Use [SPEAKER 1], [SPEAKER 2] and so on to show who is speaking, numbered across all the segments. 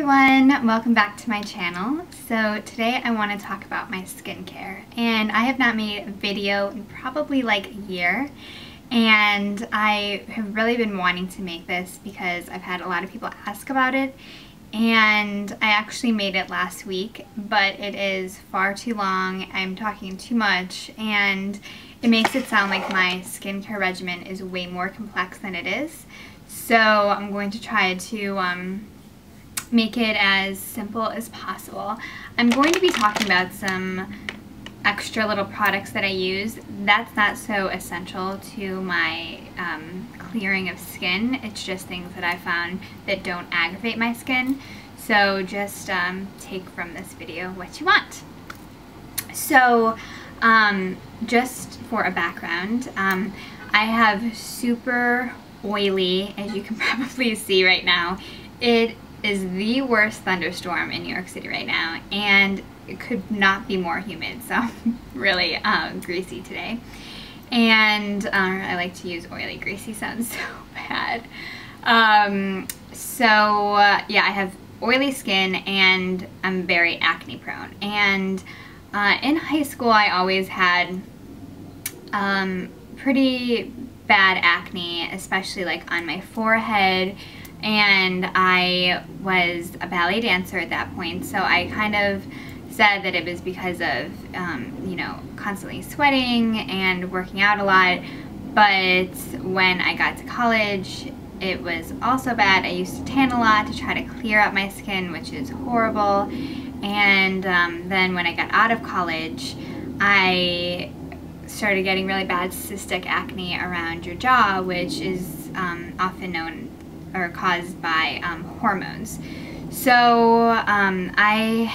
[SPEAKER 1] everyone, welcome back to my channel. So today I want to talk about my skincare, and I have not made a video in probably like a year, and I have really been wanting to make this because I've had a lot of people ask about it, and I actually made it last week, but it is far too long. I'm talking too much, and it makes it sound like my skincare regimen is way more complex than it is. So I'm going to try to make it as simple as possible. I'm going to be talking about some extra little products that I use. That's not so essential to my clearing of skin. It's just things that I found that don't aggravate my skin. So just take from this video what you want. So just for a background, I have super oily, as you can probably see right now. It is the worst thunderstorm in New York City right now, and it could not be more humid, so I'm really greasy today. And I like to use oily. Greasy sounds so bad. Yeah, I have oily skin and I'm very acne prone. And in high school I always had pretty bad acne, especially like on my forehead, and I was a ballet dancer at that point, so I kind of said that it was because of you know, constantly sweating and working out a lot. But when I got to college, it was also bad. I used to tan a lot to try to clear up my skin, which is horrible. And then when I got out of college, I started getting really bad cystic acne around your jaw, which is often known or caused by hormones. So I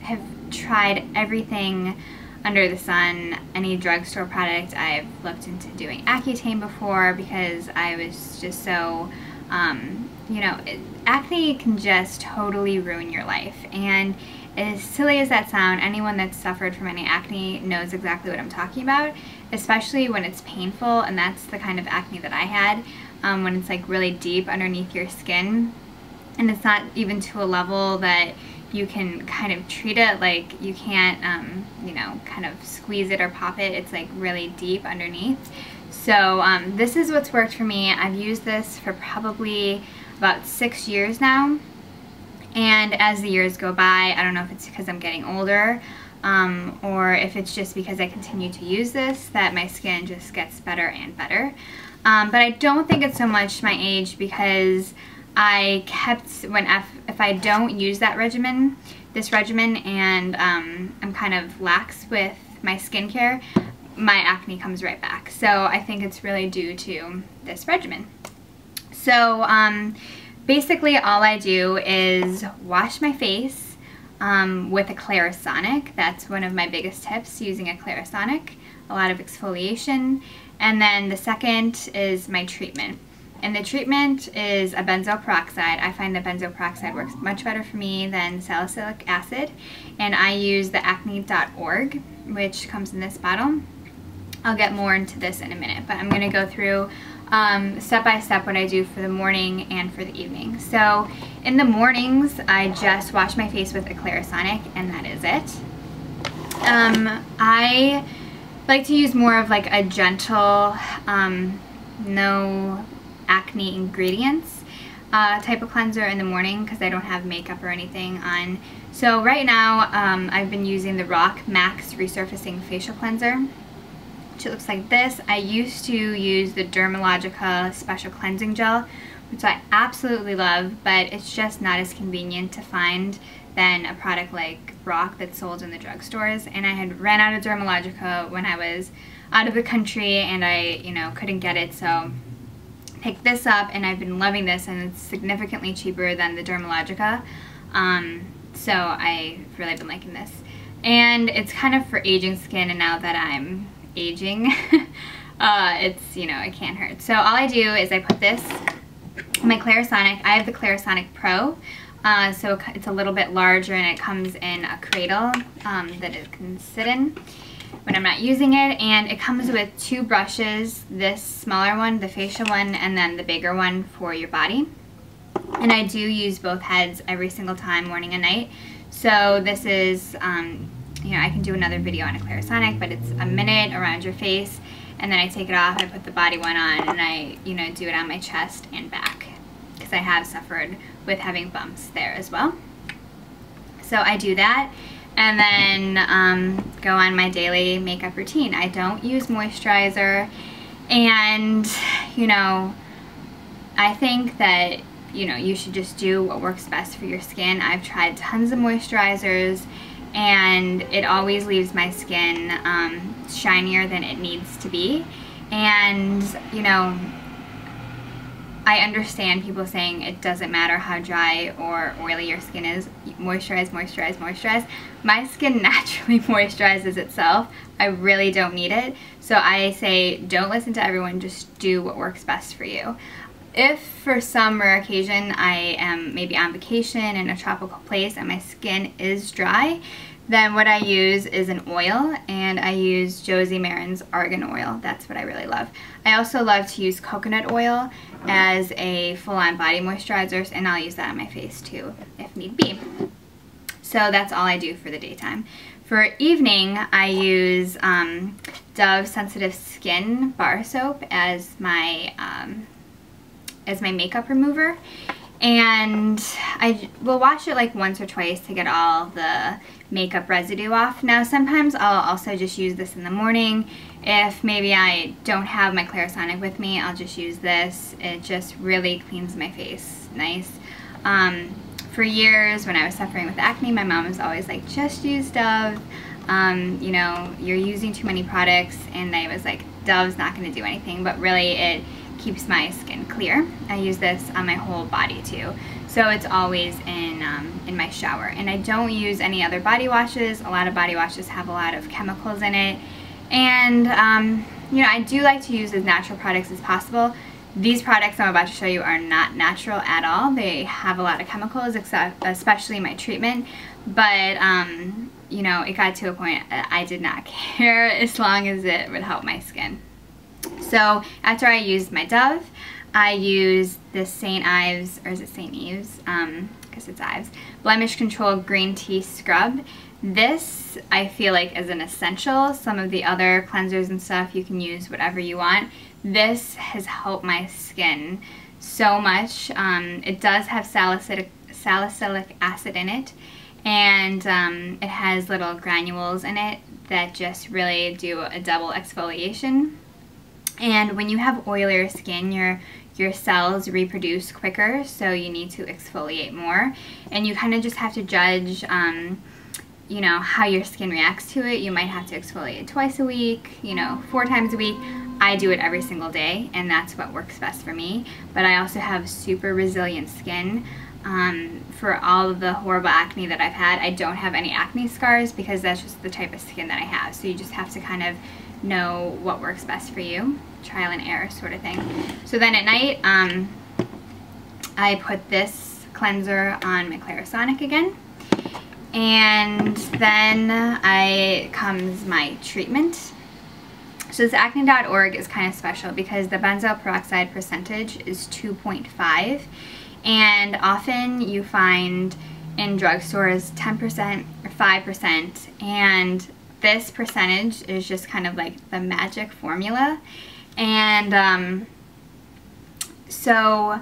[SPEAKER 1] have tried everything under the sun, any drugstore product. I've looked into doing Accutane before because I was just so, you know, acne can just totally ruin your life. And as silly as that sounds, anyone that's suffered from any acne knows exactly what I'm talking about, especially when it's painful, and that's the kind of acne that I had, when it's like really deep underneath your skin, and it's not even to a level that you can kind of treat it, like you can't, you know, kind of squeeze it or pop it. It's like really deep underneath. So this is what's worked for me. I've used this for probably about 6 years now. And as the years go by, I don't know if it's because I'm getting older or if it's just because I continue to use this that my skin just gets better and better. But I don't think it's so much my age, because I kept, if I don't use that regimen, this regimen, and I'm kind of lax with my skincare, my acne comes right back. So I think it's really due to this regimen. So basically all I do is wash my face with a Clarisonic. That's one of my biggest tips, using a Clarisonic. A lot of exfoliation. And then the second is my treatment. And the treatment is a benzoyl peroxide. I find that benzoyl peroxide works much better for me than salicylic acid. And I use the acne.org, which comes in this bottle. I'll get more into this in a minute, but I'm going to go through step by step what I do for the morning and for the evening. So in the mornings, I just wash my face with a Clarisonic, and that is it. I like to use more of like a gentle, no acne ingredients type of cleanser in the morning, because I don't have makeup or anything on. So right now I've been using the RoC Max Resurfacing Facial Cleanser, which looks like this. I used to use the Dermalogica Special Cleansing Gel, which I absolutely love, but it's just not as convenient to find than a product like RoC that's sold in the drugstores. And I had ran out of Dermalogica when I was out of the country, and I, you know, couldn't get it, so picked this up, and I've been loving this, and it's significantly cheaper than the Dermalogica. So I've really been liking this. And it's kind of for aging skin, and now that I'm aging, it's, you know, it can't hurt. So all I do is I put this in my Clarisonic. I have the Clarisonic Pro, so it's a little bit larger, and it comes in a cradle that it can sit in when I'm not using it, and it comes with 2 brushes, this smaller one, the facial one, and then the bigger one for your body. And I do use both heads every single time, morning and night. So this is, you know, I can do another video on a Clarisonic, but it's a minute around your face, and then I take it off, I put the body one on, and I, you know, do it on my chest and back, because I have suffered with having bumps there as well. So I do that, and then go on my daily makeup routine. I don't use moisturizer, and, you know, I think that, you know, you should just do what works best for your skin. I've tried tons of moisturizers, and it always leaves my skin shinier than it needs to be. And, you know, I understand people saying it doesn't matter how dry or oily your skin is, moisturize, moisturize, moisturize. My skin naturally moisturizes itself. I really don't need it. So I say, don't listen to everyone, just do what works best for you. If for some rare occasion I am maybe on vacation in a tropical place and my skin is dry, then what I use is an oil, and I use Josie Maran's Argan Oil. That's what I really love. I also love to use coconut oil as a full-on body moisturizer, and I'll use that on my face too if need be. So that's all I do for the daytime. For evening, I use Dove Sensitive Skin Bar Soap as my makeup remover, and I will wash it like once or twice to get all the makeup residue off. Now sometimes I'll also just use this in the morning. If maybe I don't have my Clarisonic with me, I'll just use this. It just really cleans my face nice. For years when I was suffering with acne, my mom was always like, just use Dove. You know, you're using too many products, and I was like, Dove's not going to do anything, but really it keeps my skin clear. I use this on my whole body too. So it's always in my shower. And I don't use any other body washes. A lot of body washes have a lot of chemicals in it. And, you know, I do like to use as natural products as possible. These products I'm about to show you are not natural at all. They have a lot of chemicals, especially my treatment. But, you know, it got to a point I did not care as long as it would help my skin. So after I used my Dove, I use the St. Ives, or is it St. Eves? Because it's Ives, Blemish Control Green Tea Scrub. This I feel like is an essential. Some of the other cleansers and stuff, you can use whatever you want. This has helped my skin so much. It does have salicylic acid in it, and it has little granules in it that just really do a double exfoliation. And when you have oilier skin, your cells reproduce quicker, so you need to exfoliate more. And you kind of just have to judge, you know, how your skin reacts to it. You might have to exfoliate twice a week, you know, 4 times a week. I do it every single day, and that's what works best for me. But I also have super resilient skin. For all of the horrible acne that I've had, I don't have any acne scars because that's just the type of skin that I have. So you just have to kind of know what works best for you, trial and error sort of thing. So then at night, I put this cleanser on my Clarisonic again, and then comes my treatment. So this acne.org is kind of special because the benzoyl peroxide percentage is 2.5, and often you find in drugstores 10% or 5%, and this percentage is just kind of like the magic formula. And so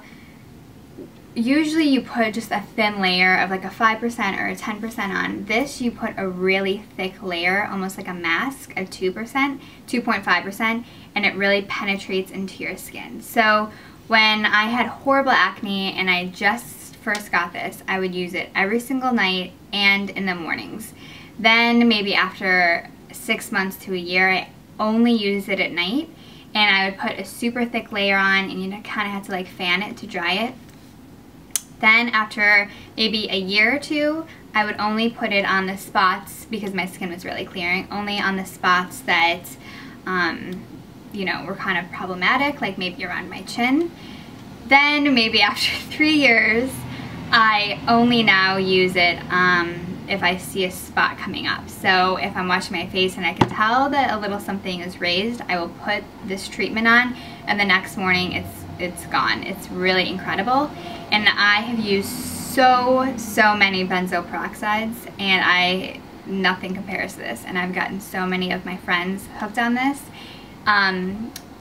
[SPEAKER 1] usually you put just a thin layer of like a 5% or a 10% on. This you put a really thick layer, almost like a mask of 2.5%, and it really penetrates into your skin. So when I had horrible acne and I just first got this, I would use it every single night and in the mornings. Then maybe after 6 months to a year, I only use it at night, and I would put a super thick layer on, and you kind of have to like fan it to dry it. Then after maybe a year or two, I would only put it on the spots, because my skin was really clearing, only on the spots that, you know, were kind of problematic, like maybe around my chin. Then maybe after 3 years, I only now use it if I see a spot coming up. So if I'm washing my face and I can tell that a little something is raised, I will put this treatment on, and the next morning it's it's gone. It's really incredible. And I have used so many benzoyl peroxides, and nothing compares to this, and I've gotten so many of my friends hooked on this.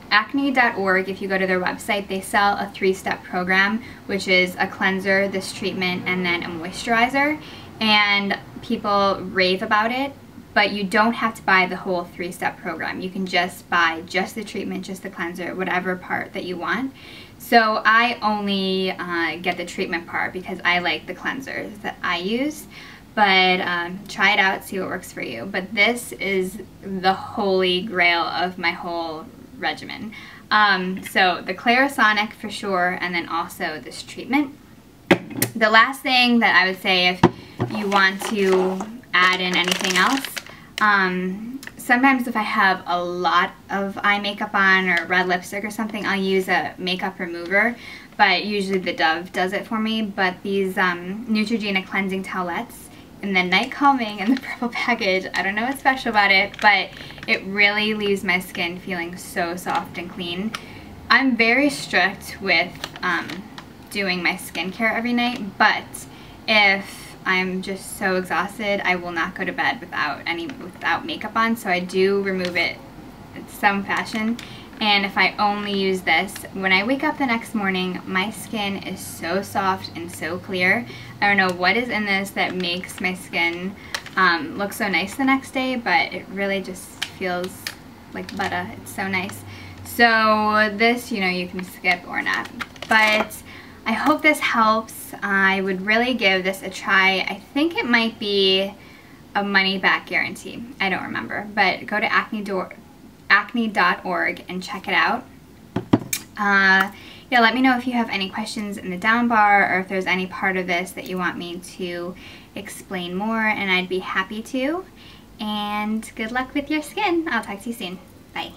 [SPEAKER 1] Acne.org, if you go to their website, they sell a 3-step program, which is a cleanser, this treatment, and then a moisturizer, and people rave about it. But you don't have to buy the whole 3-step program. You can just buy just the treatment, just the cleanser, whatever part that you want. So I only get the treatment part because I like the cleansers that I use. But try it out, see what works for you. But this is the holy grail of my whole regimen. So the Clarisonic for sure, and then also this treatment. The last thing that I would say, if you want to add in anything else, sometimes if I have a lot of eye makeup on or red lipstick or something, I'll use a makeup remover, but usually the Dove does it for me. But these Neutrogena cleansing towelettes in the Night Calming in the purple package, I don't know what's special about it, but it really leaves my skin feeling so soft and clean. I'm very strict with doing my skincare every night, but if I'm just so exhausted, I will not go to bed without makeup on, so I do remove it in some fashion. And if I only use this, when I wake up the next morning, my skin is so soft and so clear. I don't know what is in this that makes my skin look so nice the next day, but it really just feels like butter. It's so nice. So this, you know, you can skip or not. But I hope this helps. I would really give this a try. I think it might be a money back guarantee. I don't remember, but go to acne.org and check it out. Yeah, let me know if you have any questions in the down bar, or if there's any part of this that you want me to explain more, and I'd be happy to. And good luck with your skin. I'll talk to you soon. Bye.